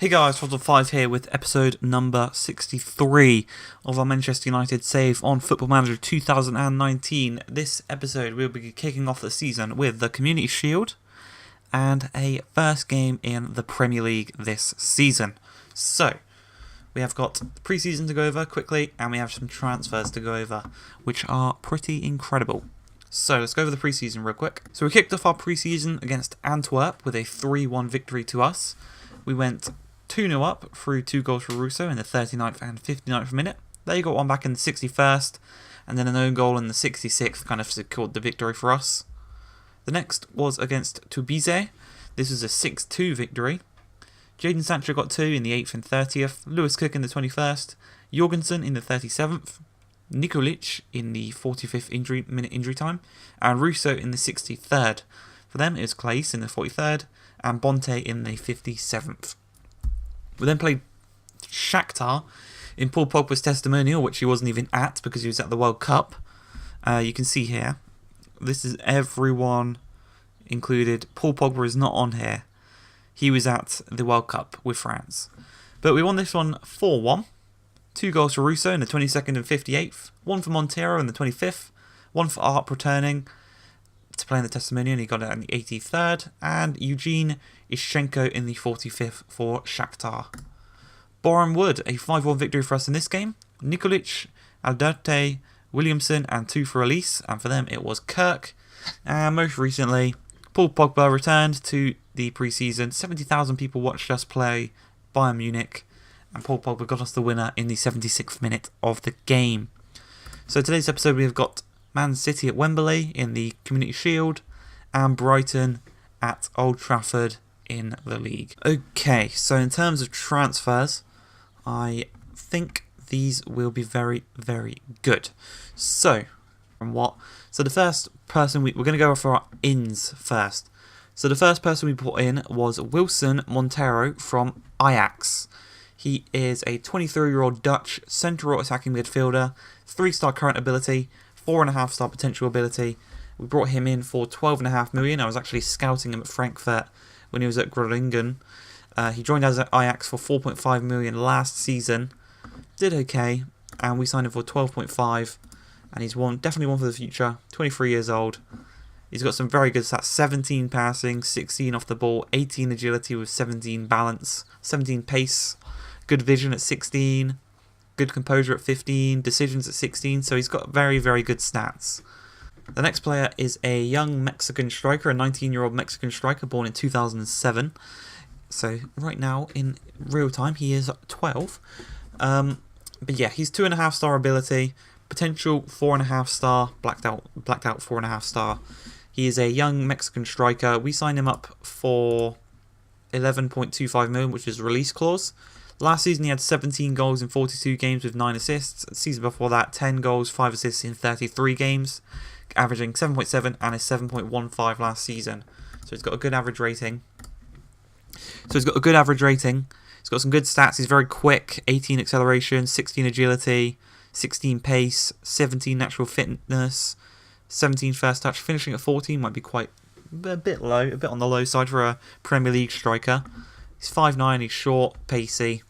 Hey guys, Total5 here with episode number 63 of our Manchester United save on Football Manager 2019. This episode we'll be kicking off the season with the Community Shield and a first game in the Premier League this season. So, we have got pre-season to go over quickly and we have some transfers to go over, which are pretty incredible. So, let's go over the pre-season real quick. So, we kicked off our pre-season against Antwerp with a 3-1 victory to us. We went 2-0 up through 2 goals for Russo in the 39th and 59th minute. They got one back in the 61st, and then an own goal in the 66th kind of secured the victory for us. The next was against Tubize. This was a 6-2 victory. Jadon Sancho got 2 in the 8th and 30th, Lewis Cook in the 21st, Jorgensen in the 37th, Nikolic in the 45th minute injury time, and Russo in the 63rd. For them it was Claes in the 43rd, and Bonte in the 57th. We then played Shakhtar in Paul Pogba's testimonial, which he wasn't even at because he was at the World Cup. You can see here, this is everyone included. Paul Pogba is not on here. He was at the World Cup with France. But we won this one 4-1. 2 goals for Russo in the 22nd and 58th. 1 for Montero in the 25th. 1 for Arp returning to play in the testimonial, and he got it in the 83rd, and Eugene Ishchenko in the 45th for Shakhtar. Boreham Wood, a 5-1 victory for us in this game. Nikolic, Alderte, Williamson, and 2 for Elise, and for them it was Kirk. And most recently, Paul Pogba returned to the pre-season. 70,000 people watched us play Bayern Munich, and Paul Pogba got us the winner in the 76th minute of the game. So today's episode we have got Man City at Wembley in the Community Shield, and Brighton at Old Trafford in the league. Okay, so in terms of transfers, I think these will be very, very good. So, the first person we're going to go for our ins first. So the first person we put in was Wilson Montero from Ajax. He is a 23-year-old Dutch central attacking midfielder, 3-star current ability, 4.5-star potential ability. We brought him in for 12.5 million. I was actually scouting him at Frankfurt when he was at Groningen. He joined us at Ajax for 4.5 million last season. Did okay, and we signed him for 12.5. And he's definitely one for the future. 23 years old. He's got some very good stats: 17 passing, 16 off the ball, 18 agility with 17 balance, 17 pace, good vision at 16. Good composure at 15, decisions at 16, so he's got very, very good stats. The next player is a young Mexican striker, a 19-year-old Mexican striker born in 2007. So right now, in real time, he is 12. But yeah, he's 2.5-star ability, potential 4.5-star, blacked out 4.5-star. He is a young Mexican striker. We signed him up for 11.25 million, which is release clause. Last season he had 17 goals in 42 games with 9 assists. The season before that, 10 goals, 5 assists in 33 games, averaging 7.7 and a 7.15 last season. So he's got a good average rating. He's got some good stats. He's very quick, 18 acceleration, 16 agility, 16 pace, 17 natural fitness, 17 first touch. Finishing at 14 might be quite a bit low, a bit on the low side for a Premier League striker. He's 5'9", he's short, pacey.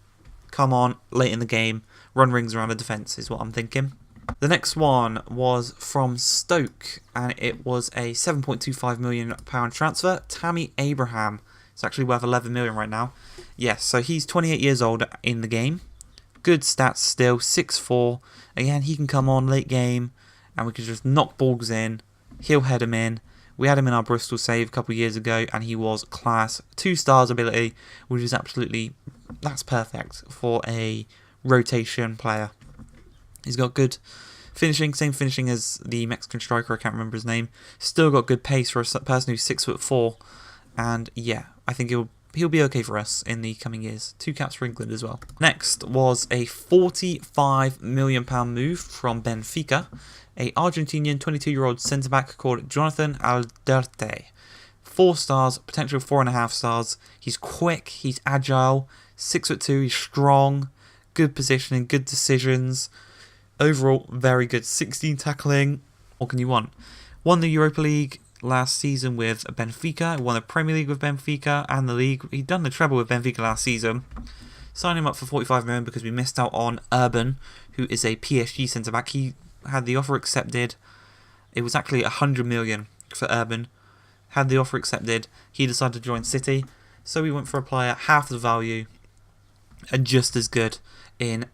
Come on, late in the game, run rings around the defence is what I'm thinking. The next one was from Stoke, and it was a £7.25 million transfer. Tammy Abraham. It's actually worth 11 million right now. Yes, so he's 28 years old in the game. Good stats still, 6'4". Again, he can come on late game, and we can just knock balls in. He'll head him in. We had him in our Bristol save a couple of years ago, and he was class. 2 stars ability, which is that's perfect for a rotation player. He's got good finishing, same finishing as the Mexican striker, I can't remember his name. Still got good pace for a person who's 6'4", and yeah, I think he'll be okay for us in the coming years. 2 caps for England as well. Next was a £45 million move from Benfica. A Argentinian 22-year-old centre-back called Jonathan Alderte. 4 stars, potential 4.5 stars. He's quick, he's agile, 6'2", he's strong, good positioning, good decisions. Overall, very good. 16 tackling. What can you want? Won the Europa League last season with Benfica. He won the Premier League with Benfica and the league. He'd done the treble with Benfica last season. Signed him up for 45 million because we missed out on Urban, who is a PSG centre-back. He had the offer accepted. It was actually 100 million for Urban. Had the offer accepted. He decided to join City. So we went for a player half the value and just as good in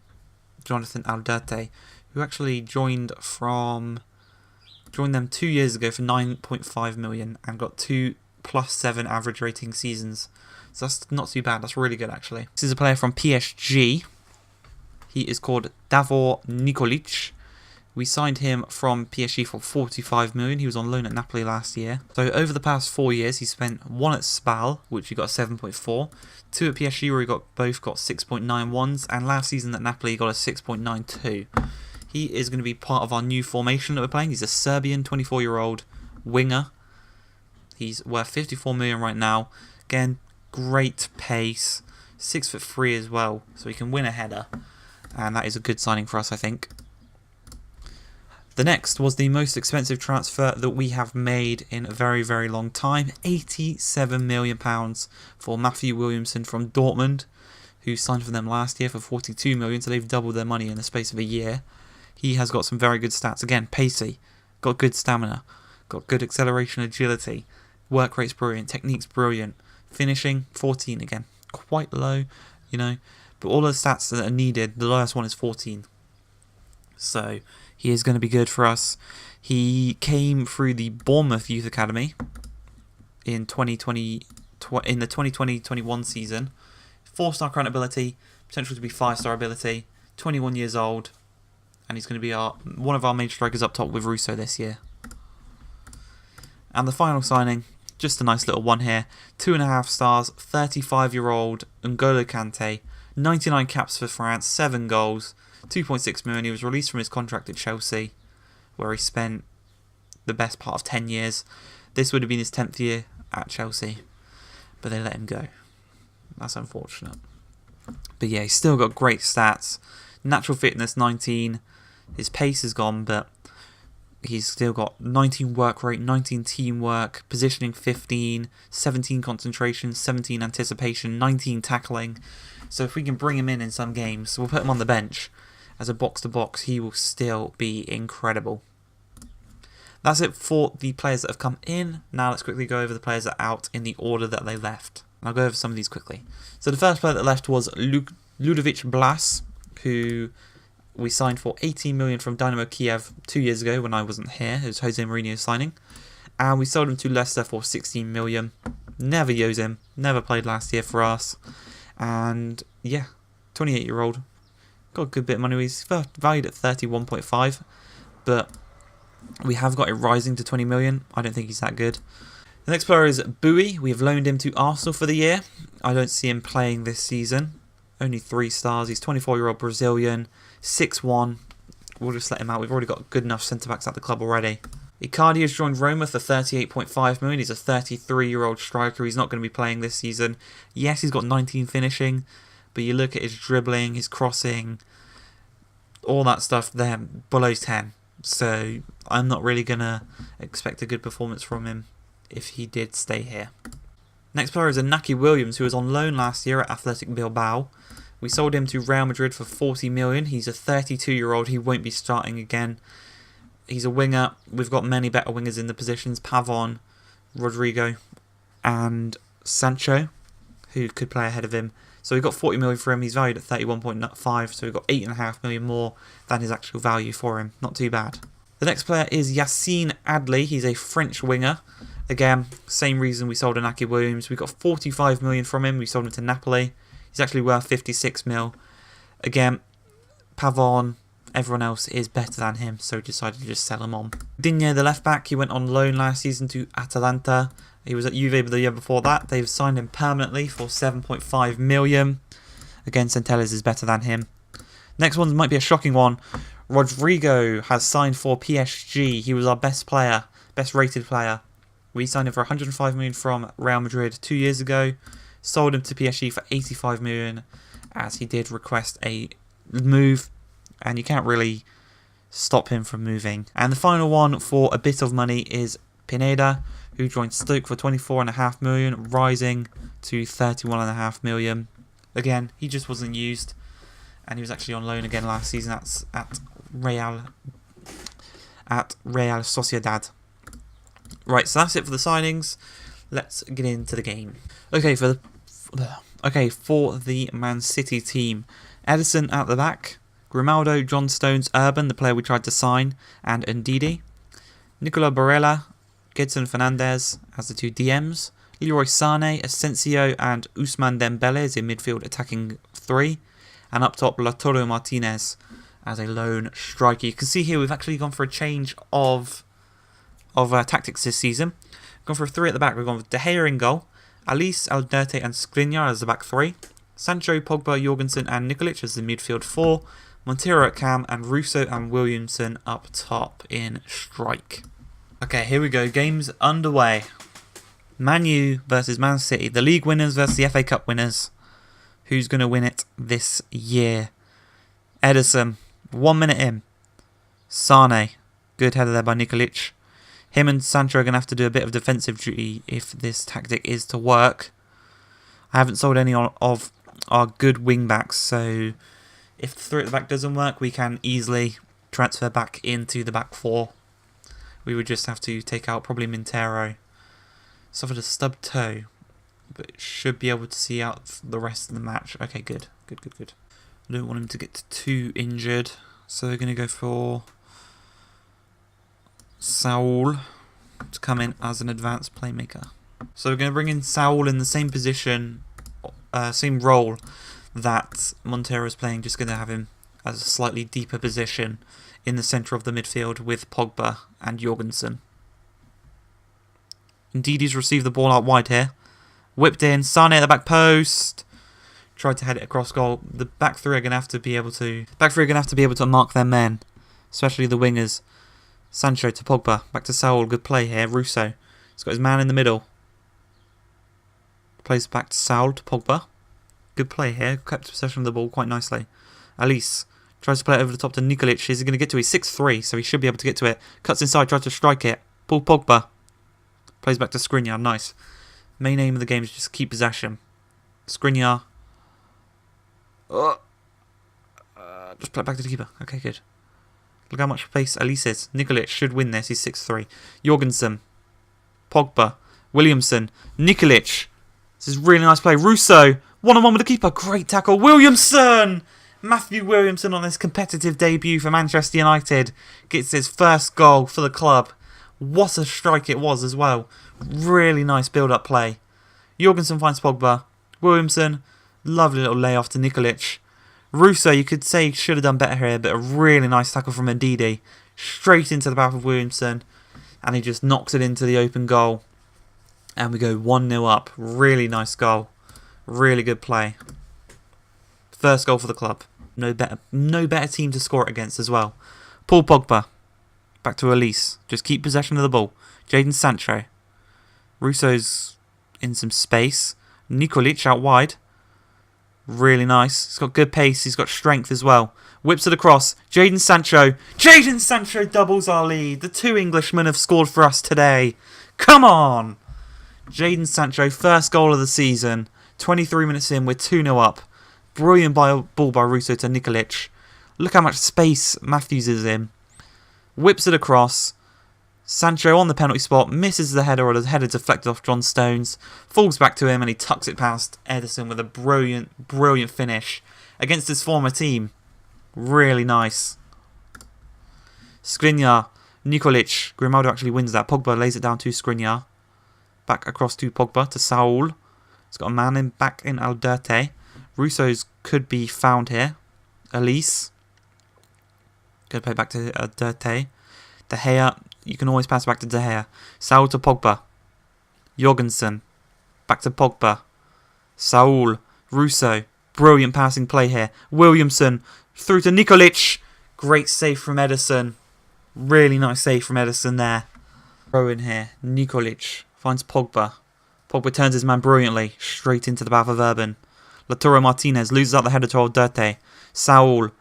Jonathan Alderte, who actually joined them 2 years ago for 9.5 million and got 2+7 average rating seasons. So that's not too bad. That's really good, actually. This is a player from PSG. He is called Davor Nikolic. We signed him from PSG for 45 million. He was on loan at Napoli last year. So over the past 4 years, he spent 1 at Spal, which he got a 7.4, 2 at PSG, where he both got 6.91s, and last season at Napoli he got a 6.92. He is going to be part of our new formation that we're playing. He's a Serbian 24-year-old winger. He's worth 54 million right now. Again, great pace, 6'3" as well, so he can win a header, and that is a good signing for us, I think. The next was the most expensive transfer that we have made in a very, very long time. £87 million for Matthew Williamson from Dortmund, who signed for them last year for 42 million, so they've doubled their money in the space of a year. He has got some very good stats. Again, pacey, got good stamina, got good acceleration, agility, work rate's brilliant, technique's brilliant, finishing 14 again, quite low, but all the stats that are needed, the lowest one is 14. So he is going to be good for us. He came through the Bournemouth Youth Academy in the 2020-21 season. 4-star current ability, potential to be 5-star ability, 21 years old, and he's going to be one of our main strikers up top with Russo this year. And the final signing, just a nice little one here, 2.5 stars, 35-year-old N'Golo Kante, 99 caps for France, 7 goals, 2.6 million. He was released from his contract at Chelsea, where he spent the best part of 10 years. This would have been his 10th year at Chelsea, but they let him go. That's unfortunate. But yeah, he's still got great stats. Natural fitness 19. His pace is gone, but he's still got 19 work rate, 19 teamwork, positioning 15, 17 concentration, 17 anticipation, 19 tackling. So if we can bring him in some games, we'll put him on the bench as a box-to-box, he will still be incredible. That's it for the players that have come in. Now let's quickly go over the players that are out in the order that they left. I'll go over some of these quickly. So the first player that left was Ludovic Blas, who we signed for 18 million from Dynamo Kiev 2 years ago when I wasn't here. It was Jose Mourinho's signing. And we sold him to Leicester for 16 million. Never used him. Never played last year for us. And yeah, 28-year-old. Got a good bit of money. He's valued at 31.5, but we have got it rising to 20 million. I don't think he's that good. The next player is Bowie. We have loaned him to Arsenal for the year. I don't see him playing this season. Only 3 stars. He's 24-year-old Brazilian, 6'1". We'll just let him out. We've already got good enough centre-backs at the club already. Icardi has joined Roma for 38.5 million. He's a 33-year-old striker. He's not going to be playing this season. Yes, he's got 19 finishing, but you look at his dribbling, his crossing, all that stuff there, below 10. So I'm not really going to expect a good performance from him if he did stay here. Next player is Inaki Williams, who was on loan last year at Athletic Bilbao. We sold him to Real Madrid for 40 million. He's a 32-year-old. He won't be starting again. He's a winger. We've got many better wingers in the positions. Pavon, Rodrigo, and Sancho, who could play ahead of him. So we got 40 million for him. He's valued at 31.5, so we got 8.5 million more than his actual value for him. Not too bad. The next player is Yassine Adli. He's a French winger. Again, same reason we sold Inaki Williams. We got 45 million from him. We sold him to Napoli. He's actually worth 56 mil. Again, Pavon, everyone else is better than him, so we decided to just sell him on. Digne, the left back, he went on loan last season to Atalanta. He was at Juve the year before that. They've signed him permanently for 7.5 million. Again, Centelles is better than him. Next one might be a shocking one. Rodrigo has signed for PSG. He was our best player, best rated player. We signed him for 105 million from Real Madrid 2 years ago. Sold him to PSG for 85 million as he did request a move, and you can't really stop him from moving. And the final one for a bit of money is Pineda, who joined Stoke for 24.5 million, rising to 31.5 million. Again, he just wasn't used, and he was actually on loan again last season at Real Sociedad. Right, so that's it for the signings. Let's get into the game. Okay, for the Man City team, Ederson at the back, Grimaldo, John Stones, Urban, the player we tried to sign, and Ndidi. Nicola Barella, Gedson Fernandez as the two DMs. Leroy Sané, Asensio, and Ousmane Dembele is in midfield attacking 3. And up top, Lautaro Martinez as a lone striker. You can see here we've actually gone for a change of tactics this season. We've gone for a 3 at the back. We've gone with De Gea in goal, Alice, Alderte, and Skriniar as the back 3. Sancho, Pogba, Jorgensen, and Nikolic as the midfield 4. Montero at cam, and Russo and Williamson up top in strike. Okay, here we go. Game's underway. Man U versus Man City. The league winners versus the FA Cup winners. Who's going to win it this year? Ederson, 1 minute in. Sane, good header there by Nikolic. Him and Sancho are going to have to do a bit of defensive duty if this tactic is to work. I haven't sold any of our good wing backs, so if the 3 at the back doesn't work, we can easily transfer back into the back 4. We would just have to take out probably Montero. Suffered a stub toe, but should be able to see out the rest of the match. Okay, good. I don't want him to get too injured, so we're going to go for Saul to come in as an advanced playmaker. So we're going to bring in Saul in the same position, same role that Montero is playing, just going to have him as a slightly deeper position in the centre of the midfield with Pogba and Jorgensen. Ndidi's received the ball out wide here. Whipped in, Sane at the back post. Tried to head it across goal. The back 3 are going to have to be able to mark their men, especially the wingers. Sancho to Pogba, back to Saul, good play here. Russo, he's got his man in the middle. Plays back to Saul to Pogba. Good play here, kept possession of the ball quite nicely. Alice tries to play it over the top to Nikolic. Is he going to get to it? 6-3, so he should be able to get to it. Cuts inside, tries to strike it. Paul Pogba. Plays back to Skriniar, nice. Main aim of the game is just keep possession. Skriniar. Just play it back to the keeper. Okay, good. Look how much space Alice is. Nikolic should win this. He's 6-3. Jorgensen. Pogba. Williamson. Nikolic. This is really nice play. Russo. 1-on-1 with the keeper. Great tackle. Williamson. Matthew Williamson on his competitive debut for Manchester United. Gets his first goal for the club. What a strike it was as well. Really nice build-up play. Jorgensen finds Pogba. Williamson. Lovely little layoff to Nikolic. Russo, you could say, should have done better here, but a really nice tackle from Ndidi. Straight into the path of Williamson. And he just knocks it into the open goal. And we go 1-0 up. Really nice goal. Really good play. First goal for the club. No better team to score it against as well. Paul Pogba. Back to Elise. Just keep possession of the ball. Jadon Sancho. Russo's in some space. Nikolic out wide. Really nice. He's got good pace. He's got strength as well. Whips it across. Jadon Sancho. Jadon Sancho doubles our lead. The 2 Englishmen have scored for us today. Come on. Jadon Sancho, first goal of the season. 23 minutes in, we're 2-0 up. Brilliant ball by Russo to Nikolic. Look how much space Matthews is in. Whips it across. Sancho on the penalty spot, misses the header, or the header deflected off John Stones. Falls back to him and he tucks it past Ederson with a brilliant finish against his former team. Really nice. Skriniar, Nikolic. Grimaldo actually wins that. Pogba lays it down to Skriniar. Back across to Pogba, to Saul. He's got a man back in Alderte. Russo's could be found here. Elise. Good play back to Alderte. De Gea. You can always pass back to De Gea. Saul to Pogba. Jorgensen. Back to Pogba. Saul. Russo. Brilliant passing play here. Williamson. Through to Nikolic. Great save from Ederson. Really nice save from Ederson there. Throw in here. Nikolic. Finds Pogba. Pogba turns his man brilliantly. Straight into the path of Urban. Lautaro Martinez loses out the header to Alderte. Saul.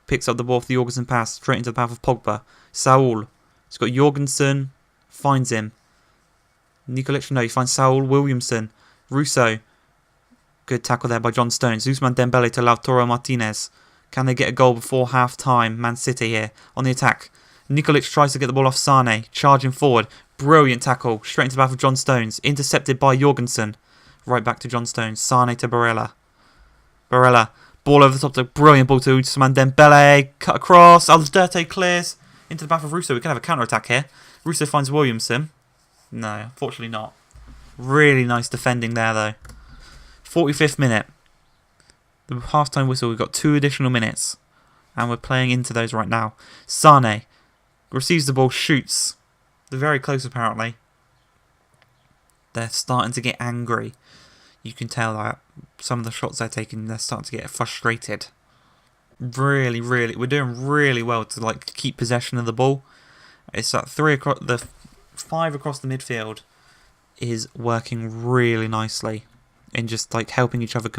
Picks up the ball for the Jorgensen pass. Straight into the path of Pogba. Saul. He's got Jorgensen. Finds him. Nikolic, no, he finds Saul Williamson. Russo. Good tackle there by John Stones. Ousmane Dembele to Lautaro Martinez. Can they get a goal before half-time? Man City here on the attack. Nikolic tries to get the ball off Sane. Charging forward. Brilliant tackle. Straight into the path of John Stones. Intercepted by Jorgensen. Right back to John Stones. Sane to Barella. Barella. Ball over the top. To brilliant ball to Ousmane Dembele. Cut across. Alderte clears. Into the path of Russo. We can have a counter-attack here. Russo finds Williamson. No, unfortunately not. Really nice defending there, though. 45th minute. The half-time whistle. We've got 2 additional minutes. And we're playing into those right now. Sane receives the ball, shoots. They're very close, apparently. They're starting to get angry. You can tell that some of the shots they're taking, they're starting to get frustrated. Really, we're doing really well to keep possession of the ball. It's like 5 across the midfield is working really nicely in just helping each other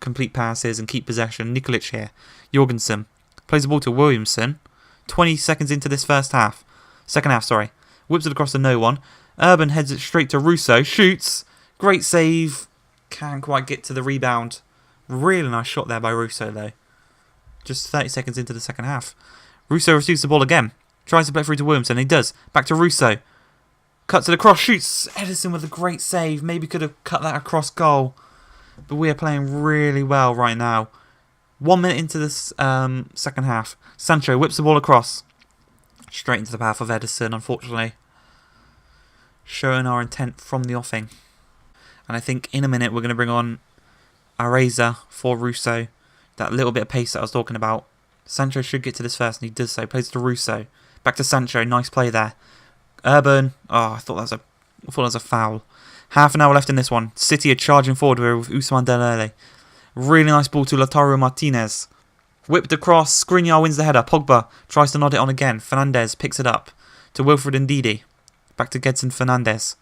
complete passes and keep possession. Nikolic here. Jorgensen plays the ball to Williamson. 20 seconds into this second half, sorry. Whips it across to no one. Urban heads it straight to Russo. Shoots. Great save. Can't quite get to the rebound. Really nice shot there by Russo, though. Just 30 seconds into the second half. Russo receives the ball again. Tries to play through to Williamson. He does. Back to Russo. Cuts it across. Shoots. Edison with a great save. Maybe could have cut that across goal. But we are playing really well right now. 1 minute into this second half. Sancho whips the ball across. Straight into the path of Edison, unfortunately. Showing our intent from the offing. And I think in a minute we're going to bring on Areza for Russo. That little bit of pace that I was talking about. Sancho should get to this first, and he does so. Plays to Russo. Back to Sancho. Nice play there. Urban. Oh, I thought that was a foul. Half an hour left in this one. City are charging forward with Ousmane Dembele. Really nice ball to Lautaro Martinez. Whipped across. Skriniar wins the header. Pogba tries to nod it on again. Fernandes picks it up to Wilfred Ndidi. Back to Gedson Fernandes.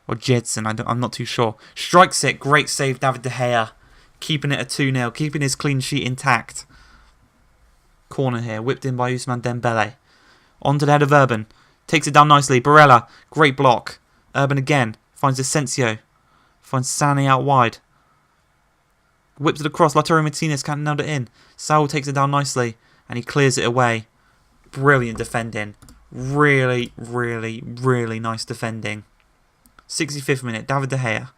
Or Jedson, I'm not too sure. Strikes it. Great save, David De Gea. Keeping it at 2-0. Keeping his clean sheet intact. Corner here. Whipped in by Ousmane Dembele. Onto the head of Urban. Takes it down nicely. Barella. Great block. Urban again. Finds Asensio. Finds Sané out wide. Whips it across. Lautaro Martinez can't nail it in. Saul takes it down nicely. And he clears it away. Brilliant defending. Really nice defending. 65th minute. David De Gea.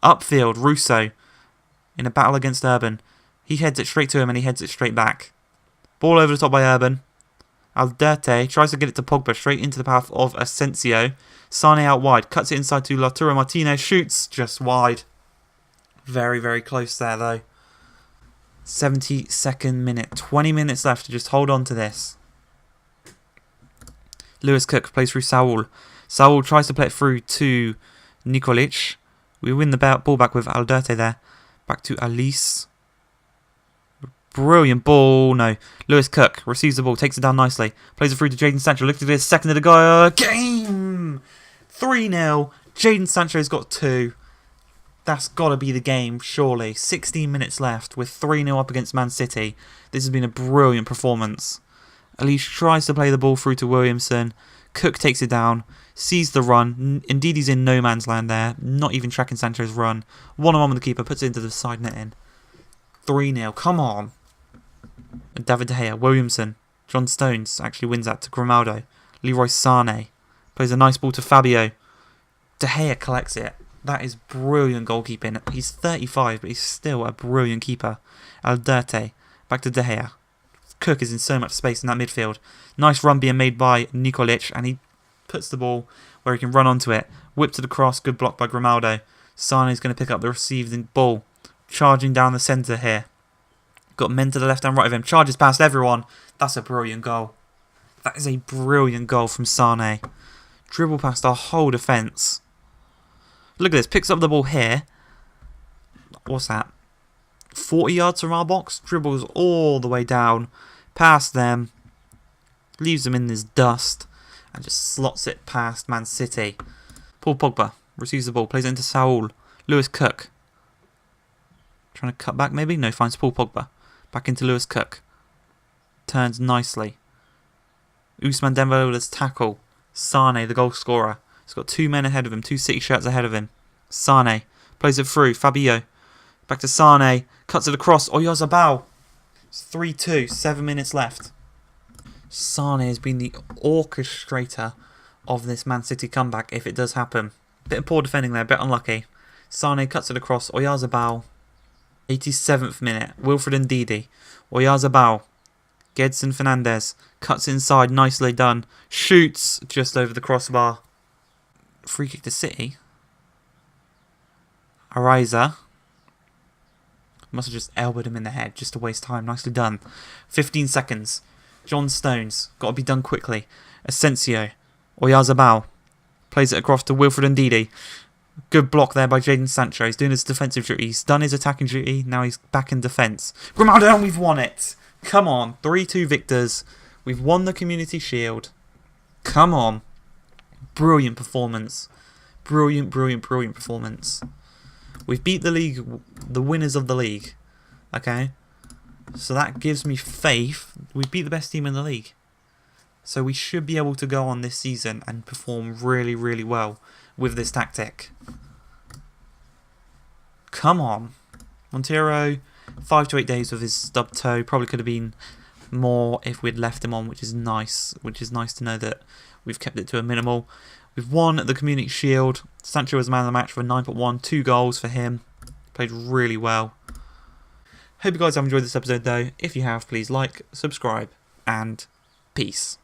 Upfield. Russo. In a battle against Urban. He heads it straight to him and he heads it straight back. Ball over the top by Urban. Alderte tries to get it to Pogba. Straight into the path of Asensio. Sane out wide. Cuts it inside to Lautaro Martinez. Shoots just wide. Very close there though. 72nd minute. 20 minutes left to just hold on to this. Lewis Cook plays through Saul. Saul tries to play it through to Nikolic. We win the ball back with Alderte there. Back to Alice. Brilliant ball. No. Lewis Cook receives the ball. Takes it down nicely. Plays it through to Jadon Sancho. Look at this. Second of the guy. Game! 3-0. Jadon Sancho's got 2. That's got to be the game, surely. 16 minutes left with 3-0 up against Man City. This has been a brilliant performance. Alice tries to play the ball through to Williamson. Cook takes it down. Sees the run. Indeed, he's in no man's land there. Not even tracking Sancho's run. 1-on-1 with the keeper. Puts it into the side netting. 3-0. Come on. David De Gea. Williamson. John Stones actually wins that to Grimaldo. Leroy Sané. Plays a nice ball to Fabio. De Gea collects it. That is brilliant goalkeeping. He's 35, but he's still a brilliant keeper. Alderte. Back to De Gea. Cook is in so much space in that midfield. Nice run being made by Nikolic, and he puts the ball where he can run onto it. Whips it across. Good block by Grimaldo. Sane is going to pick up the received ball. Charging down the centre here. Got men to the left and right of him. Charges past everyone. That's a brilliant goal. That is a brilliant goal from Sane. Dribble past our whole defence. Look at this. Picks up the ball here. What's that? 40 yards from our box. Dribbles all the way down. Past them. Leaves them in this dust. And just slots it past Man City. Paul Pogba receives the ball. Plays it into Saul. Lewis Cook. Trying to cut back maybe? No, finds Paul Pogba. Back into Lewis Cook. Turns nicely. Ousmane Dembele with his tackle. Sane, the goal scorer. He's got 2 men ahead of him, 2 City shirts ahead of him. Sane plays it through. Fabio. Back to Sane. Cuts it across. Oyarzabal. It's 3-2. 7 minutes left. Sane has been the orchestrator of this Man City comeback if it does happen. Bit of poor defending there. Bit unlucky. Sane cuts it across. Oyarzabal. 87th minute. Wilfred Ndidi. Oyarzabal. Gedson Fernandez. Cuts inside. Nicely done. Shoots just over the crossbar. Free kick to City. Ariza. Must have just elbowed him in the head just to waste time. Nicely done. 15 seconds. John Stones. Got to be done quickly. Asensio. Oyarzabal. Plays it across to Wilfred Ndidi. Good block there by Jadon Sancho. He's doing his defensive duty. He's done his attacking duty. Now he's back in defence. Grimaldo, and we've won it. Come on. 3-2 victors. We've won the Community Shield. Come on. Brilliant performance. Brilliant performance. We've beat the league, the winners of the league. Okay? So that gives me faith. We beat the best team in the league. So we should be able to go on this season and perform really well with this tactic. Come on. Montero, 5 to 8 days with his stub toe. Probably could have been more if we'd left him on, which is nice. Which is nice to know that we've kept it to a minimal. We've won the Community Shield. Sancho was man of the match for 9.1. 2 goals for him. Played really well. Hope you guys have enjoyed this episode though. If you have, please like, subscribe, and peace.